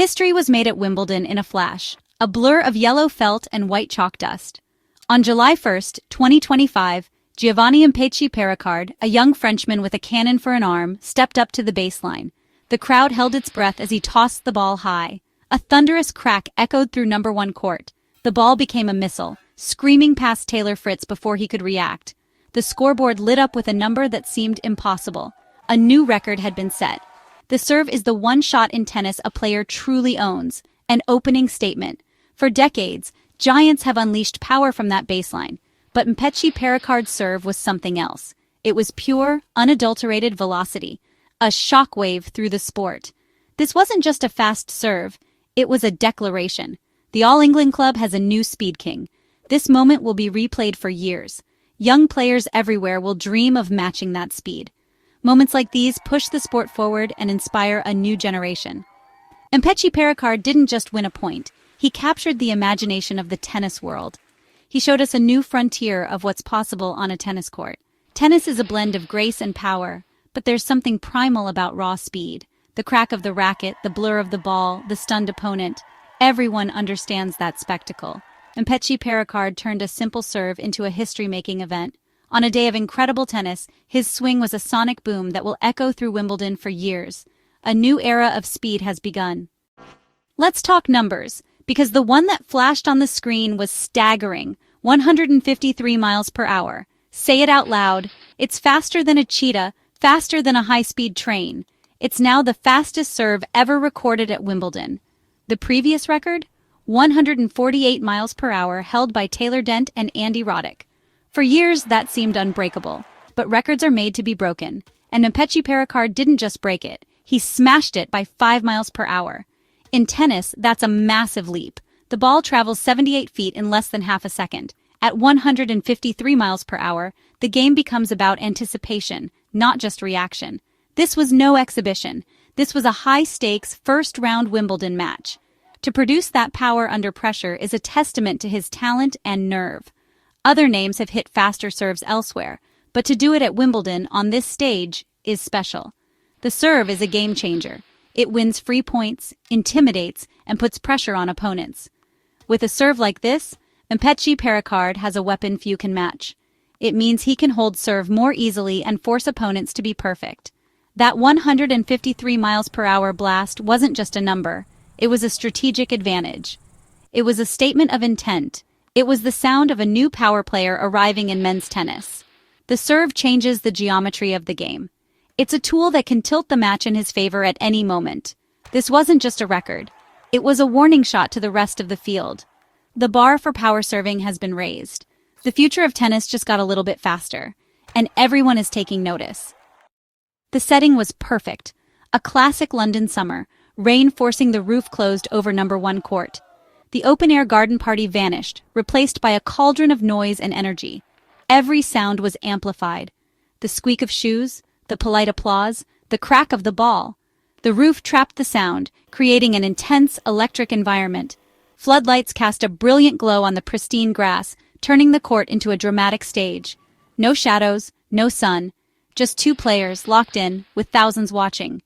History was made at Wimbledon in a flash, a blur of yellow felt and white chalk dust. On July 1, 2025, Giovanni Mpetshi Perricard, a young Frenchman with a cannon for an arm, stepped up to the baseline. The crowd held its breath as he tossed the ball high. A thunderous crack echoed through number 1 court. The ball became a missile, screaming past Taylor Fritz before he could react. The scoreboard lit up with a number that seemed impossible. A new record had been set. The serve is the one shot in tennis a player truly owns, an opening statement. For decades, giants have unleashed power from that baseline, but Mpetshi Perricard's serve was something else. It was pure, unadulterated velocity, a shockwave through the sport. This wasn't just a fast serve, it was a declaration. The All England Club has a new speed king. This moment will be replayed for years. Young players everywhere will dream of matching that speed. Moments like these push the sport forward and inspire a new generation. Mpetshi Perricard didn't just win a point, he captured the imagination of the tennis world. He showed us a new frontier of what's possible on a tennis court. Tennis is a blend of grace and power, but there's something primal about raw speed. The crack of the racket, the blur of the ball, the stunned opponent. Everyone understands that spectacle. Mpetshi Perricard turned a simple serve into a history-making event. On a day of incredible tennis, his swing was a sonic boom that will echo through Wimbledon for years. A new era of speed has begun. Let's talk numbers, because the one that flashed on the screen was staggering. 153 miles per hour. Say it out loud. It's faster than a cheetah, faster than a high-speed train. It's now the fastest serve ever recorded at Wimbledon. The previous record? 148 miles per hour, held by Taylor Dent and Andy Roddick. For years, that seemed unbreakable, but records are made to be broken, and Mpetshi Perricard didn't just break it, he smashed it by 5 miles per hour. In tennis, that's a massive leap. The ball travels 78 feet in less than half a second. At 153 miles per hour, the game becomes about anticipation, not just reaction. This was no exhibition. This was a high-stakes, first-round Wimbledon match. To produce that power under pressure is a testament to his talent and nerve. Other names have hit faster serves elsewhere, but to do it at Wimbledon on this stage is special. The serve is a game changer. It wins free points, intimidates, and puts pressure on opponents. With a serve like this, Mpetshi Perricard has a weapon few can match. It means he can hold serve more easily and force opponents to be perfect. That 153 miles per hour blast wasn't just a number. It was a strategic advantage. It was a statement of intent. It was the sound of a new power player arriving in men's tennis. The serve changes the geometry of the game. It's a tool that can tilt the match in his favor at any moment. This wasn't just a record. It was a warning shot to the rest of the field. The bar for power serving has been raised. The future of tennis just got a little bit faster, and everyone is taking notice. The setting was perfect. A classic London summer, rain forcing the roof closed over number 1 court. The open-air garden party vanished, replaced by a cauldron of noise and energy. Every sound was amplified. The squeak of shoes, the polite applause, the crack of the ball. The roof trapped the sound, creating an intense, electric environment. Floodlights cast a brilliant glow on the pristine grass, turning the court into a dramatic stage. No shadows, no sun, just 2 players locked in, with thousands watching.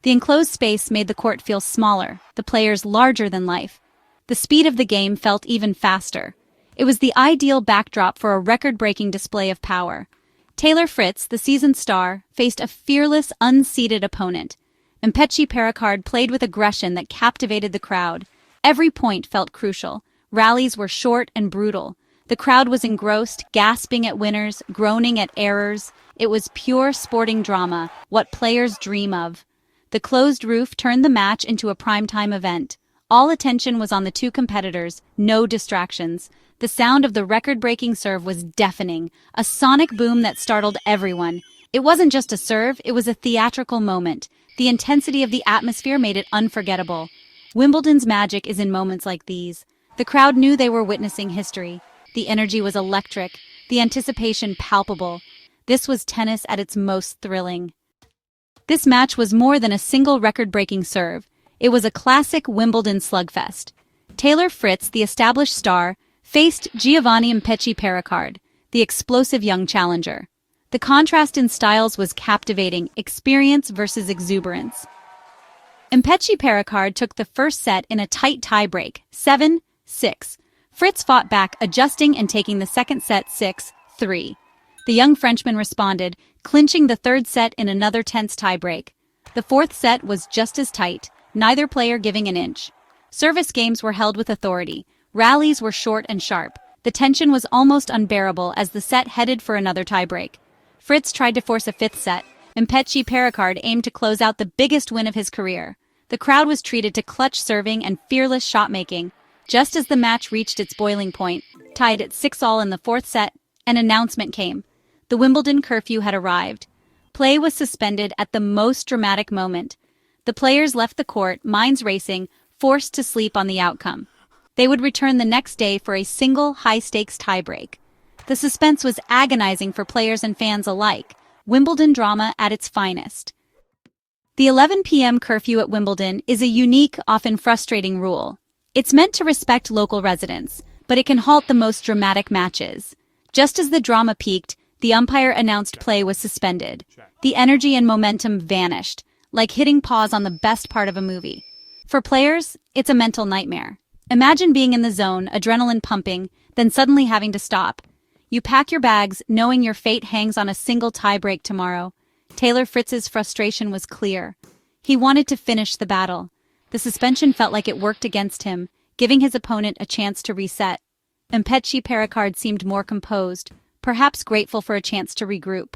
The enclosed space made the court feel smaller, the players larger than life. The speed of the game felt even faster. It was the ideal backdrop for a record-breaking display of power. Taylor Fritz, the seasoned star, faced a fearless, unseeded opponent. Mpetshi Perricard played with aggression that captivated the crowd. Every point felt crucial. Rallies were short and brutal. The crowd was engrossed, gasping at winners, groaning at errors. It was pure sporting drama, what players dream of. The closed roof turned the match into a primetime event. All attention was on the 2 competitors, no distractions. The sound of the record-breaking serve was deafening, a sonic boom that startled everyone. It wasn't just a serve, it was a theatrical moment. The intensity of the atmosphere made it unforgettable. Wimbledon's magic is in moments like these. The crowd knew they were witnessing history. The energy was electric, the anticipation palpable. This was tennis at its most thrilling. This match was more than a single record-breaking serve. It was a classic Wimbledon slugfest. Taylor Fritz, the established star, faced Giovanni Mpetshi Perricard, the explosive young challenger. The contrast in styles was captivating, experience versus exuberance. Mpetshi Perricard took the first set in a tight tiebreak, 7-6. Fritz fought back, adjusting and taking the second set 6-3. The young Frenchman responded, clinching the third set in another tense tiebreak. The fourth set was just as tight, neither player giving an inch. Service games were held with authority. Rallies were short and sharp. The tension was almost unbearable as the set headed for another tiebreak. Fritz tried to force a fifth set. Mpetshi Perricard aimed to close out the biggest win of his career. The crowd was treated to clutch serving and fearless shot-making. Just as the match reached its boiling point, tied at 6-all in the fourth set, an announcement came. The Wimbledon curfew had arrived. Play was suspended at the most dramatic moment. The players left the court, minds racing, forced to sleep on the outcome. They would return the next day for a single high-stakes tiebreak. The suspense was agonizing for players and fans alike. Wimbledon drama at its finest. The 11 p.m. curfew at Wimbledon is a unique, often frustrating rule. It's meant to respect local residents, but it can halt the most dramatic matches. Just as the drama peaked, the umpire announced play was suspended. The energy and momentum vanished, like hitting pause on the best part of a movie. For players, it's a mental nightmare. Imagine being in the zone, adrenaline pumping, then suddenly having to stop. You pack your bags, knowing your fate hangs on a single tiebreak tomorrow. Taylor Fritz's frustration was clear. He wanted to finish the battle. The suspension felt like it worked against him, giving his opponent a chance to reset. Mpetshi Perricard seemed more composed, perhaps grateful for a chance to regroup.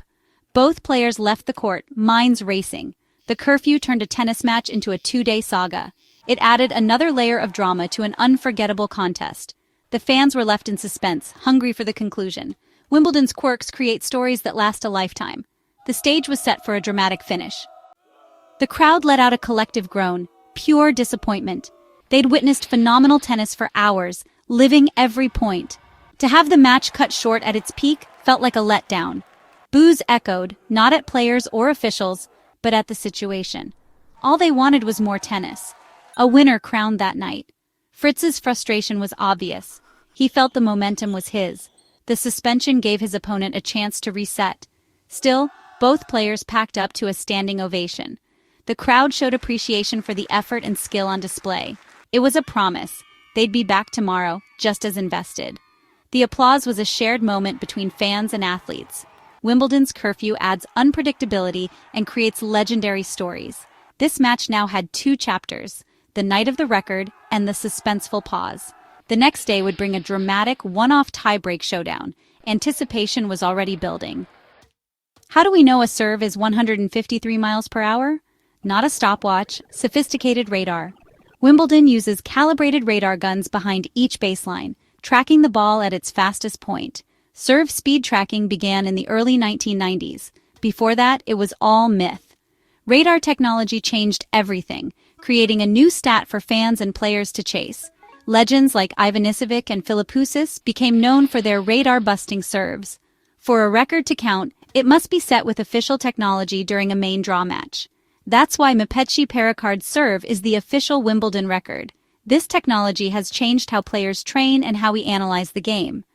Both players left the court, minds racing. The curfew turned a tennis match into a 2-day saga. It added another layer of drama to an unforgettable contest. The fans were left in suspense, hungry for the conclusion. Wimbledon's quirks create stories that last a lifetime. The stage was set for a dramatic finish. The crowd let out a collective groan, pure disappointment. They'd witnessed phenomenal tennis for hours, living every point. To have the match cut short at its peak felt like a letdown. Boos echoed, not at players or officials, but at the situation. All they wanted was more tennis. A winner crowned that night. Fritz's frustration was obvious. He felt the momentum was his. The suspension gave his opponent a chance to reset. Still, both players packed up to a standing ovation. The crowd showed appreciation for the effort and skill on display. It was a promise. They'd be back tomorrow, just as invested. The applause was a shared moment between fans and athletes. Wimbledon's curfew adds unpredictability and creates legendary stories. This match now had 2 chapters, the night of the record and the suspenseful pause. The next day would bring a dramatic one-off tiebreak showdown. Anticipation was already building. How do we know a serve is 153 miles per hour? Not a stopwatch, sophisticated radar. Wimbledon uses calibrated radar guns behind each baseline, tracking the ball at its fastest point. Serve speed tracking began in the early 1990s. Before that, it was all myth. Radar technology changed everything, creating a new stat for fans and players to chase. Legends like Ivanisevic and Philippoussis became known for their radar-busting serves. For a record to count, it must be set with official technology during a main draw match. That's why Mpetshi Perricard's serve is the official Wimbledon record. This technology has changed how players train and how we analyze the game.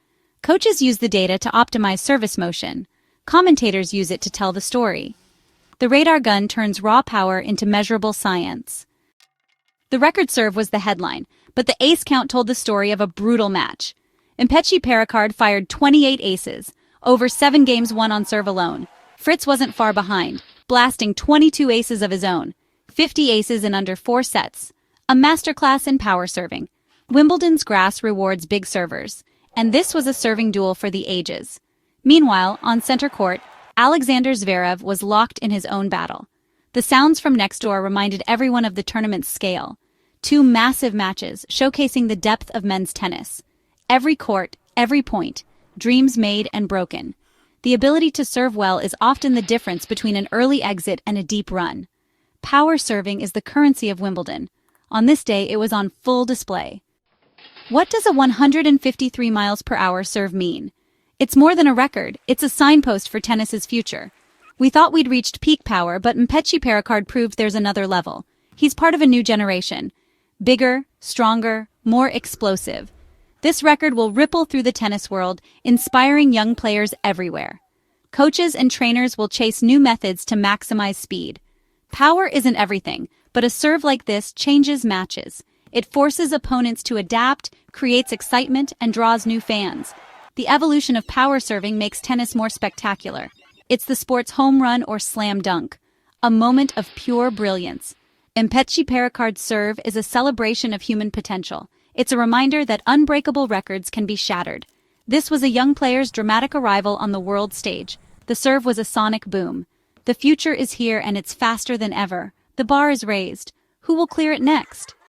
Coaches use the data to optimize service motion. Commentators use it to tell the story. The radar gun turns raw power into measurable science. The record serve was the headline, but the ace count told the story of a brutal match. Mpetshi Perricard fired 28 aces, over 7 games won on serve alone. Fritz wasn't far behind, blasting 22 aces of his own, 50 aces in under 4 sets. A masterclass in power serving. Wimbledon's grass rewards big servers, and this was a serving duel for the ages. Meanwhile, on center court, Alexander Zverev was locked in his own battle. The sounds from next door reminded everyone of the tournament's scale. 2 massive matches showcasing the depth of men's tennis. Every court, every point, dreams made and broken. The ability to serve well is often the difference between an early exit and a deep run. Power serving is the currency of Wimbledon. On this day, it was on full display. What does a 153 miles per hour serve mean? It's more than a record, it's a signpost for tennis's future. We thought we'd reached peak power, but Mpetshi Perricard proved there's another level. He's part of a new generation. Bigger, stronger, more explosive. This record will ripple through the tennis world, inspiring young players everywhere. Coaches and trainers will chase new methods to maximize speed. Power isn't everything, But a serve like this changes matches. It forces opponents to adapt, creates excitement, and draws new fans. The evolution of power serving makes tennis more spectacular. It's the sport's home run or slam dunk, a moment of pure brilliance. Mpetshi Perricard's serve is a celebration of human potential. It's a reminder that unbreakable records can be shattered. This was a young player's dramatic arrival on the world stage. The serve was a sonic boom. The future is here and it's faster than ever. The bar is raised. Who will clear it next?